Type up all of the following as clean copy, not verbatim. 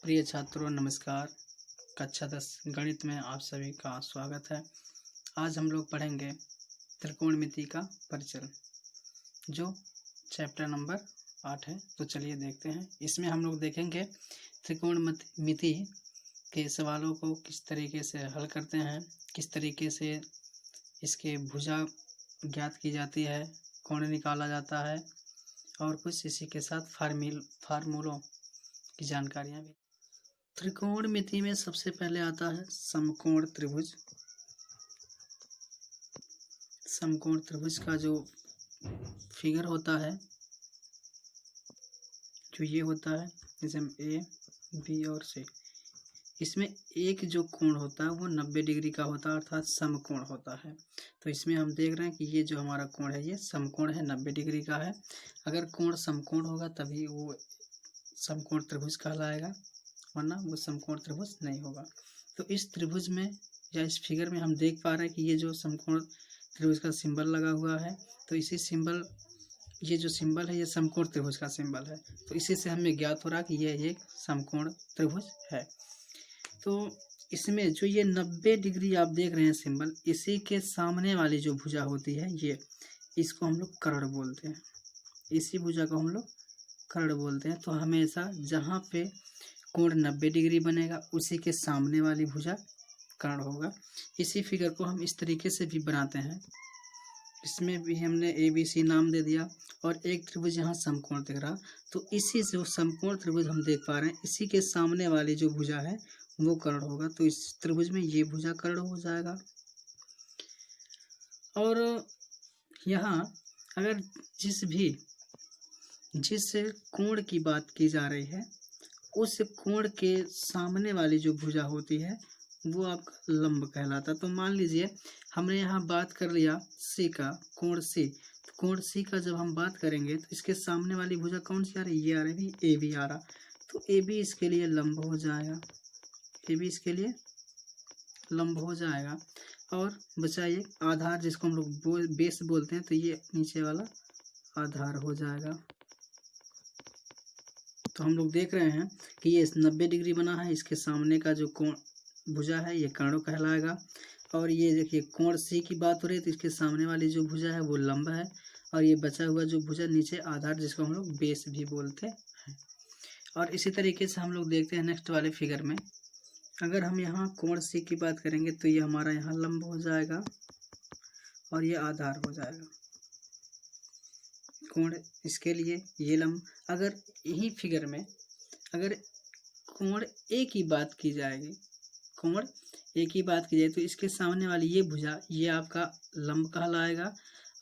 प्रिय छात्रों नमस्कार। कक्षा 10 गणित में आप सभी का स्वागत है। आज हम लोग पढ़ेंगे त्रिकोणमिति का परिचय, जो चैप्टर नंबर 8 है। तो चलिए देखते हैं। इसमें हम लोग देखेंगे त्रिकोणमिति के सवालों को किस तरीके से हल करते हैं, किस तरीके से इसके भुजा ज्ञात की जाती है, कोण निकाला जाता है और कुछ इसी के साथ फार्मूलों की जानकारियाँ भी। त्रिकोणमिति में सबसे पहले आता है समकोण त्रिभुज। समकोण त्रिभुज का जो फिगर होता है, जो ये होता है, जैसे ए बी और सी, इसमें एक जो कोण होता है वो 90 डिग्री का होता है, अर्थात समकोण होता है। तो इसमें हम देख रहे हैं कि ये जो हमारा कोण है ये समकोण है, 90 डिग्री का है। अगर कोण समकोण होगा तभी वो समकोण त्रिभुज कहलाएगा, वरना वो समकोण त्रिभुज नहीं होगा। तो इस त्रिभुज में या इस फिगर में हम देख पा रहे हैं कि ये जो समकोण त्रिभुज का सिंबल लगा हुआ है, तो इसी सिंबल, ये जो सिंबल है ये समकोण त्रिभुज का सिंबल है। तो इसी से हमें ज्ञात हो रहा कि यह एक समकोण त्रिभुज है। तो इसमें जो ये 90 डिग्री आप देख रहे हैं सिंबल, इसी के सामने वाली जो भुजा होती है ये, इसको हम लोग कर्ण बोलते हैं। इसी भुजा को हम लोग कर्ण बोलते हैं। तो हमेशा जहाँ पे कोण 90 डिग्री बनेगा उसी के सामने वाली भुजा कर्ण होगा। इसी फिगर को हम इस तरीके से भी बनाते हैं। इसमें भी हमने ABC नाम दे दिया और एक त्रिभुज यहाँ समकोण दिख रहा, तो इसी जो समकोण त्रिभुज हम देख पा रहे हैं, इसी के सामने वाली जो भुजा है वो कर्ण होगा। तो इस त्रिभुज में ये भुजा कर्ण हो जाएगा। और यहाँ अगर जिस कोण की बात की जा रही है, उस कोण के सामने वाली जो भुजा होती है वो आपका लंब कहलाता है। तो मान लीजिए हमने यहाँ बात कर लिया सी का, कोण सी। तो कोण सी का जब हम बात करेंगे तो इसके सामने वाली भुजा कौन सी आ रही है, ये आ रही है, ए बी आ रहा। तो ए बी इसके लिए लंब हो जाएगा, ए बी इसके लिए लंब हो जाएगा। और बचा ये आधार, जिसको हम लोग बेस बोलते हैं, तो ये नीचे वाला आधार हो जाएगा। तो हम लोग देख रहे हैं कि ये 90 डिग्री बना है, इसके सामने का जो कोण भुजा है ये कर्ण कहलाएगा। और ये देखिए कोण सी की बात हो रही है, तो इसके सामने वाली जो भुजा है वो लंब है, और ये बचा हुआ जो भुजा नीचे आधार, जिसको हम लोग बेस भी बोलते हैं। और इसी तरीके से हम लोग देखते हैं नेक्स्ट वाले फिगर में। अगर हम यहाँ कोण सी की बात करेंगे तो ये हमारा यहाँ लंब हो जाएगा और ये आधार हो जाएगा। कोण इसके लिए ये लंब। अगर यही फिगर में अगर कोण ए की बात की जाएगी, कोण ए की बात की जाए, तो इसके सामने वाली ये भुजा, ये आपका लंब कहलाएगा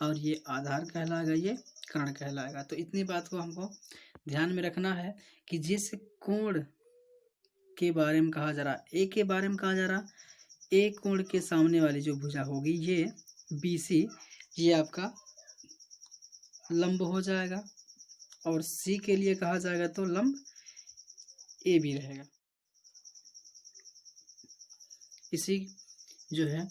और ये आधार कहलाएगा, ये कर्ण कहलाएगा। तो इतनी बात को हमको ध्यान में रखना है कि जिस कोण के बारे में कहा जा रहा, ए के बारे में कहा जा रहा, ए कोण के सामने वाली जो भुजा होगी ये BC, ये आपका लंब हो जाएगा। और सी के लिए कहा जाएगा तो लंब AB रहेगा। इसी जो है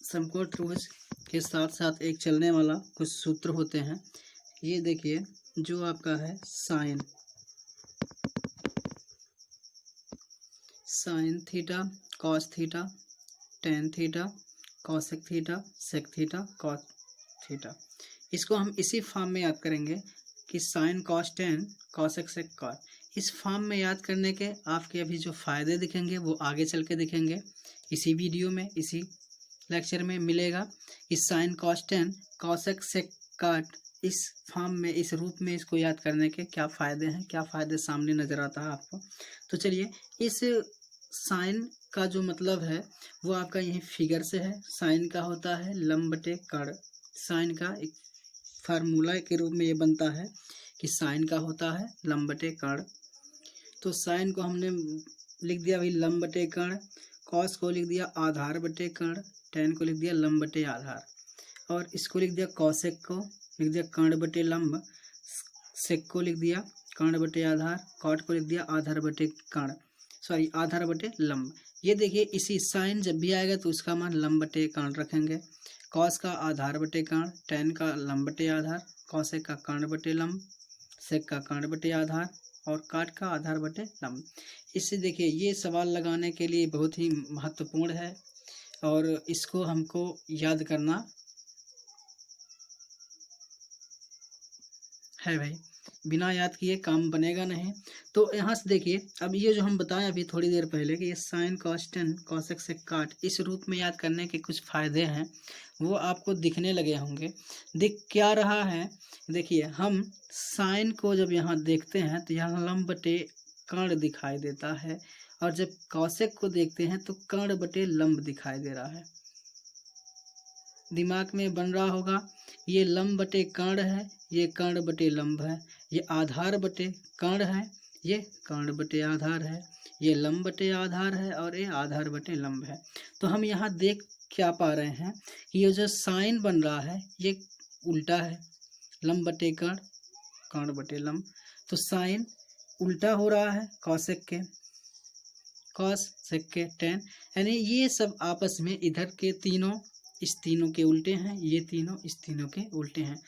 समकोण त्रिभुज के साथ साथ एक चलने वाला कुछ सूत्र होते हैं। ये देखिए, जो आपका है sine theta, cos theta, tan theta, cosec theta, sec theta, cos theta, इसको हम इसी फॉर्म में याद करेंगे कि sine cos tan cosec sec cos. इस फॉर्म में याद करने के आपके अभी जो फायदे दिखेंगे वो आगे चल के दिखेंगे। इसी वीडियो में, इसी लेक्चर में मिलेगा कि sine cos tan cosec sec cot, इस फॉर्म में, इस रूप में इसको याद करने के क्या फ़ायदे हैं, क्या फ़ायदे सामने नज़र आता है आपको। तो चलिए, इस साइन का जो मतलब है वो आपका यही फिगर से है। साइन का होता है लंब बटे कर्ण। साइन का एक फार्मूला के रूप में ये बनता है कि साइन का होता है लंब बटे कर्ण। तो साइन को हमने लिख दिया भाई लंब बटे कर्ण, कॉस को लिख दिया आधार बटे कर्ण, टेन को लिख दिया लंब बटे आधार, और इसको लिख दिया कॉसेक को लिख दिया कर्ण बटे लंब, सेक को लिख दिया कर्ण बटे आधार, कॉट को लिख दिया आधार बटे कर्ण, सॉरी आधार बटे लंब। ये देखिए, इसी साइन जब भी आएगा तो उसका मान लंब बटे कर्ण रखेंगे। कॉस का आधार बटे कर्ण, टेन का लंब बटे आधार, कॉसेक का कर्ण बटे लंब, सेक का कर्ण बटे आधार, और काट का आधार बटे लंब। इससे देखिए ये सवाल लगाने के लिए बहुत ही महत्वपूर्ण है और इसको हमको याद करना है भाई, बिना याद किए काम बनेगा नहीं। तो यहाँ से देखिए अब ये जो हम बताएं अभी थोड़ी देर पहले कि ये sine cos tan cosec sec cot, इस रूप में याद करने के कुछ फायदे हैं, वो आपको दिखने लगे होंगे। दिख क्या रहा है, देखिए हम साइन को जब यहाँ देखते हैं तो यहाँ लंब बटे कर्ण दिखाई देता है, और जब कॉसेक को देखते हैं तो कर्ण बटे लंब दिखाई दे रहा है। दिमाग में बन रहा होगा, ये लंब बटे कर्ण है, ये कर्ण बटे लंब है, ये आधार बटे कर्ण है, ये कर्ण बटे आधार है, ये लंब बटे आधार है और ये आधार बटे लंब है। तो हम यहाँ देख क्या पा रहे हैं कि ये जो साइन बन रहा है ये उल्टा है, लंब बटे कर्ण, कर्ण बटे लंब। तो साइन उल्टा हो रहा है कॉसेक के, कॉस सेक के टेन, यानी ये सब आपस में इधर के तीनों इस तीनों के उल्टे हैं, ये तीनों इस तीनों के उल्टे हैं।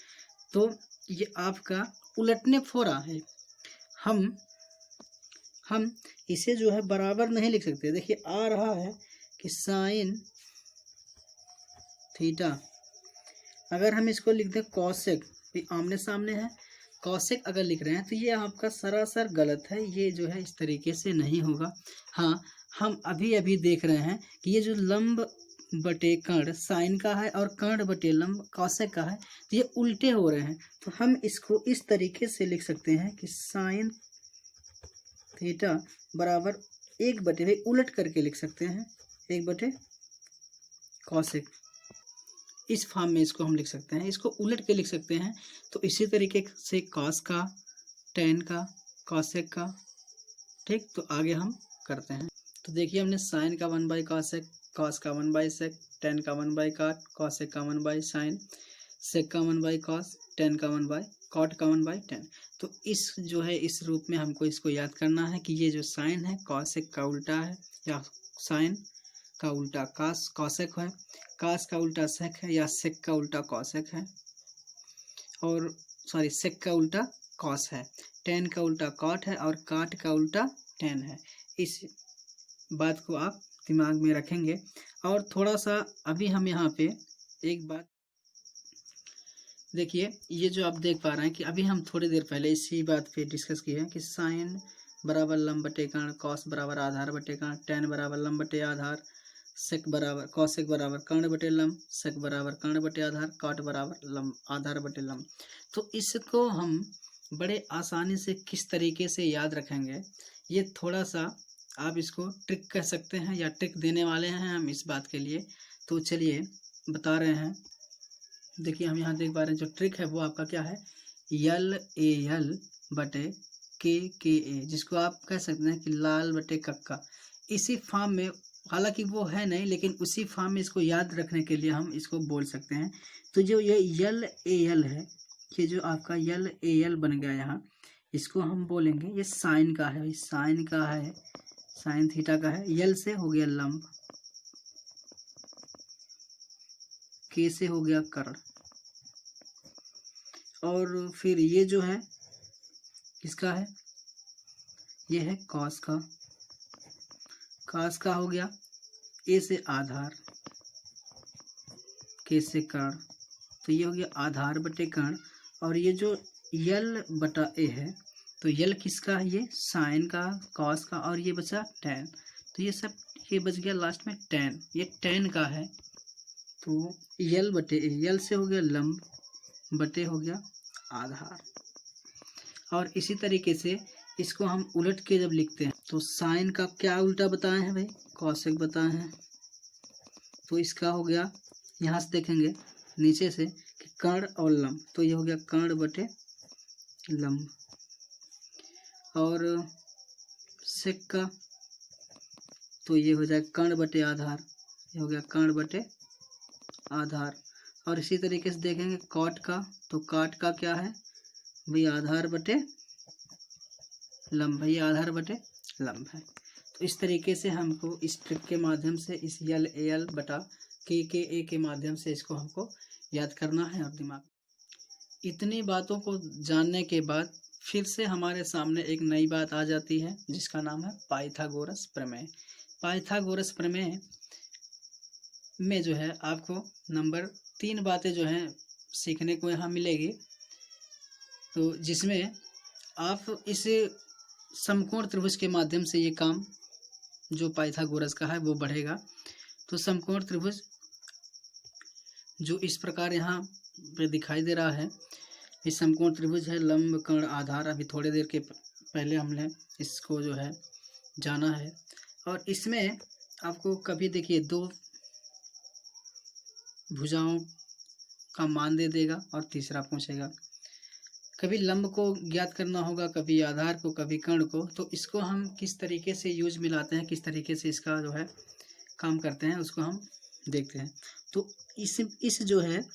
तो ये आपका उलटने फोरा है। हम इसे जो है बराबर नहीं लिख सकते। देखिए आ रहा है कि साइन थीटा, अगर हम इसको लिख दें कॉसेक, आमने सामने है, कॉसेक अगर लिख रहे हैं तो ये आपका सरासर गलत है, ये जो है इस तरीके से नहीं होगा। हाँ, हम अभी अभी देख रहे हैं कि ये जो लंब बटे कर्ण साइन का है और कर्ण बटे लंब कॉसेक का है, तो ये उल्टे हो रहे हैं। तो हम इसको इस तरीके से लिख सकते हैं कि साइन थीटा बराबर 1 बटे, उलट करके लिख सकते हैं 1 बटे कॉसेक, इस फॉर्म में इसको हम लिख सकते हैं। इसको उलट के लिख सकते हैं तो इसी तरीके से कॉस का, टेन का, कॉसेक का, ठीक। तो आगे हम करते हैं। तो देखिए हमने साइन का 1/कॉसेक, कॉस का 1/सेक, टेन का 1/कॉट, कॉसेक का 1/साइन, सेक का 1/कॉस, टेन का 1/कॉट का 1/टेन। तो इस जो है इस रूप में हमको इसको याद करना है कि ये जो साइन है कॉसेक का उल्टा है, या साइन का उल्टा कॉस कॉसेक है, कॉस का उल्टा सेक है, या सेक का उल्टा कॉसेक है, और सॉरी सेक का उल्टा कॉस है, टेन का उल्टा कॉट है और काट का उल्टा टेन है। इस बात को आप दिमाग में रखेंगे। और थोड़ा सा अभी हम यहाँ पे एक बात देखिए, ये जो आप देख पा रहे हैं कि अभी हम थोड़ी देर पहले इसी बात पे डिस्कस किए हैं कि साइन बराबर लंब बटे कर्ण, कॉस बराबर आधार बटे कर्ण, टेन बराबर लंब बटे आधार, सेक बराबर कॉसेक बराबर कर्ण बटे लंब, सेक बराबर कर्ण बटे आधार, कॉट बराबर लंब आधार बटे लंब। तो इसको हम बड़े आसानी से किस तरीके से याद रखेंगे, ये थोड़ा सा आप इसको ट्रिक कह सकते हैं या ट्रिक देने वाले हैं हम इस बात के लिए। तो चलिए बता रहे हैं। देखिए हम यहाँ देख पा रहे हैं जो ट्रिक है वो आपका क्या है, यल ए यल बटे के ए, जिसको आप कह सकते हैं कि लाल बटे कक्का। इसी फॉर्म में, हालांकि वो है नहीं लेकिन उसी फॉर्म में इसको याद रखने के लिए हम इसको बोल सकते हैं। तो जो ये यल ए यल है, ये जो आपका यल ए यल बन गया यहाँ, इसको हम बोलेंगे ये साइन का है, साइन का है, साइन थीटा का है। यल से हो गया लंब, के से हो गया कर्ण, और फिर ये जो है किसका है, ये है कॉस का, कॉस का हो गया, ए से आधार, के से कर्ण, तो ये हो गया आधार बटे कर्ण। और ये जो यल बटा ए है, तो यल किसका है, ये साइन का, कॉस का, और ये बचा टेन, तो ये सब ये बच गया लास्ट में टेन, ये टेन का है। तो यल बटे ए, यल से हो गया लंब बटे हो गया आधार। और इसी तरीके से इसको हम उलट के जब लिखते हैं तो साइन का क्या उल्टा बताए हैं भाई, कॉसेक बताए हैं। तो इसका हो गया, यहाँ से देखेंगे नीचे से कि कर्ण और लंब, तो ये हो गया कर्ण बटे लंब। और सेक का तो ये हो जाएगा कर्ण बटे आधार, ये हो गया कर्ण बटे आधार। और इसी तरीके से देखेंगे कॉट का, तो काट का क्या है भाई, आधार बटे लंब, भाई आधार बटे लंब है। तो इस तरीके से हमको इस ट्रिक के माध्यम से, इस यल ए यल बटा के ए के माध्यम से इसको हमको याद करना है। और दिमाग, इतनी बातों को जानने के बाद फिर से हमारे सामने एक नई बात आ जाती है जिसका नाम है पाइथागोरस प्रमेय। पाइथागोरस प्रमेय में जो है आपको नंबर 3 बातें जो हैं सीखने को यहाँ मिलेगी, तो जिसमें आप इस समकोण त्रिभुज के माध्यम से ये काम जो पाइथागोरस का है वो बढ़ेगा। तो समकोण त्रिभुज जो इस प्रकार यहाँ पे दिखाई दे रहा है, इस समकोण त्रिभुज है, लंब कर्ण आधार। अभी थोड़ी देर के पहले हमने इसको जो है जाना है, और इसमें आपको कभी देखिए 2 भुजाओं का मान दे देगा और तीसरा पूछेगा। कभी लंब को ज्ञात करना होगा, कभी आधार को, कभी कर्ण को। तो इसको हम किस तरीके से यूज मिलाते हैं, किस तरीके से इसका जो है काम करते हैं, उसको हम देखते हैं। तो इस जो है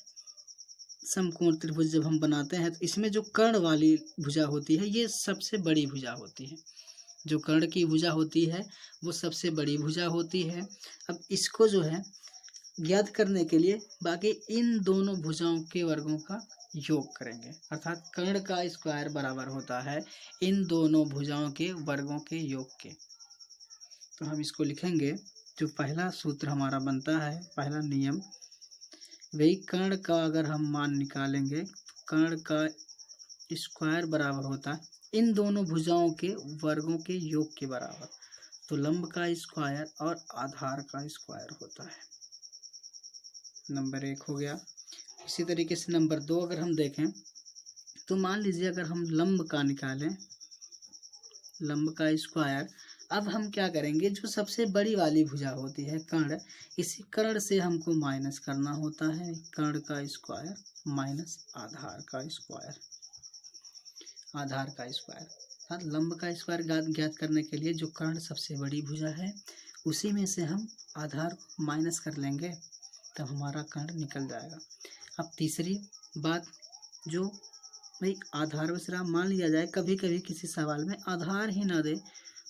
समकोण त्रिभुज जब हम बनाते हैं तो इसमें जो कर्ण वाली भुजा होती है ये सबसे बड़ी भुजा होती है। जो कर्ण की भुजा होती है वो सबसे बड़ी भुजा होती है। अब इसको जो है ज्ञात करने के लिए बाकी इन दोनों भुजाओं के वर्गों का योग करेंगे, अर्थात कर्ण का स्क्वायर बराबर होता है इन दोनों भुजाओं के वर्गों के योग के। तो हम इसको लिखेंगे, जो पहला सूत्र हमारा बनता है, पहला नियम, वही कर्ण का अगर हम मान निकालेंगे, कर्ण का स्क्वायर बराबर होता है इन दोनों भुजाओं के वर्गों के योग के बराबर। तो लंब का स्क्वायर और आधार का स्क्वायर होता है। नंबर 1 हो गया। इसी तरीके से नंबर 2 अगर हम देखें तो मान लीजिए अगर हम लंब का निकालें, लंब का स्क्वायर, अब हम क्या करेंगे, जो सबसे बड़ी वाली भुजा होती है कर्ण, इसी कर्ण से हमको माइनस करना होता है कर्ण का स्क्वायर माइनस आधार का स्क्वायर, आधार का स्क्वायर। अर्थात लंब का स्क्वायर ज्ञात करने के लिए जो कर्ण सबसे बड़ी भुजा है उसी में से हम आधार माइनस कर लेंगे, तब हमारा कर्ण निकल जाएगा। अब तीसरी बात, जो भाई आधार वसरा मान लिया जाए, कभी कभी किसी सवाल में आधार ही ना दे,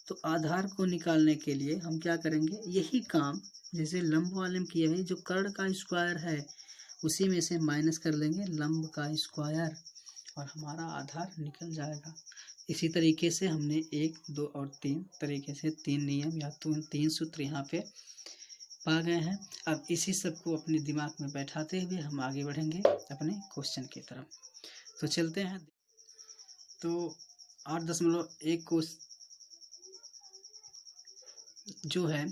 तो आधार को निकालने के लिए हम क्या करेंगे, यही काम जैसे लंब वाले में किए हैं, जो कर्ण का स्क्वायर है उसी में से माइनस कर लेंगे लंब का स्क्वायर और हमारा आधार निकल जाएगा। इसी तरीके से हमने 1, 2 और 3 तरीके से 3 नियम या 3 सूत्र यहाँ पे पा गए हैं। अब इसी सब को अपने दिमाग में बैठाते हुए हम आगे बढ़ेंगे अपने क्वेश्चन की तरफ। तो चलते हैं। तो 8.1 को जो है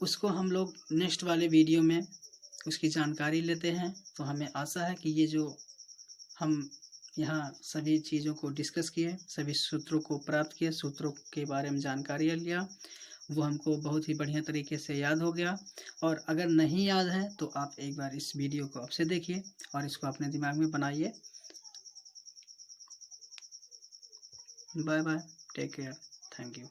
उसको हम लोग नेक्स्ट वाले वीडियो में उसकी जानकारी लेते हैं। तो हमें आशा है कि ये जो हम यहाँ सभी चीज़ों को डिस्कस किए, सभी सूत्रों को प्राप्त किए, सूत्रों के बारे में जानकारी लिया, वो हमको बहुत ही बढ़िया तरीके से याद हो गया। और अगर नहीं याद है तो आप एक बार इस वीडियो को आपसे देखिए और इसको अपने दिमाग में बनाइए। Bye bye, take care, thank you.